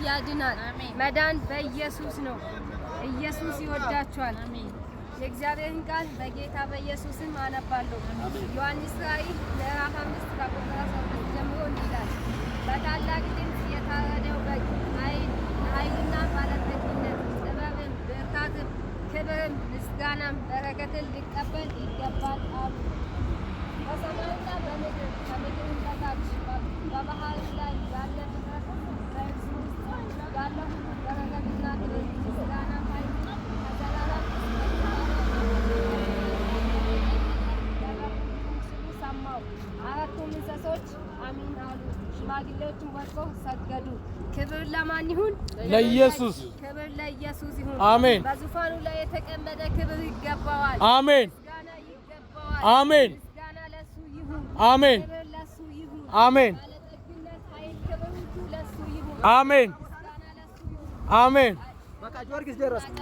ያድናል። መዳን በኢየሱስ ነው። ኢየሱስ ይወዳችኋል። የእግዚአብሔርን ቃል በጌታ በኢየሱስም አነባለሁ። ዮሐንስ ራእይ ምዕራፍ 5 ከቁጥር 12 ጀምሮ እንዲህ ይላል። በታላቅ ድምፅ የታረደው በግ ኃይልና ባለጠግነት፣ ጥበብም፣ ብርታትም፣ ክብርም፣ ምስጋናም፣ በረከትን ሊቀበል ይገባል አሉ። በሰማይና በምድር ከምድርም በታች በባህር ላይ ያለ ፍጥረት በእርሱ ውስጥ ያለ ሁሉ በረከትና ክብር ምስጋናም ኃይል ከዘላለም ሰማሁ። አራቱም እንስሶች አሜን አሉ። ሽማግሌዎችም ወድቀው ሰገዱ። ክብር ለማን ይሁን? ለኢየሱስ። ክብር ለኢየሱስ ይሁን። አሜን። በዙፋኑ ላይ የተቀመጠ ክብር ይገባዋል። አሜን። ምስጋና ይገባዋል። አሜን። ምስጋና ለሱ ይሁን። አሜን። ክብር ለሱ ይሁን። አሜን። ባለጠግነት፣ ኃይል፣ ክብር ሁሉ ለሱ ይሁን። አሜን። ምስጋና ለሱ ይሁን። አሜን። በቃ ጊዮርጊስ ደረስኩ።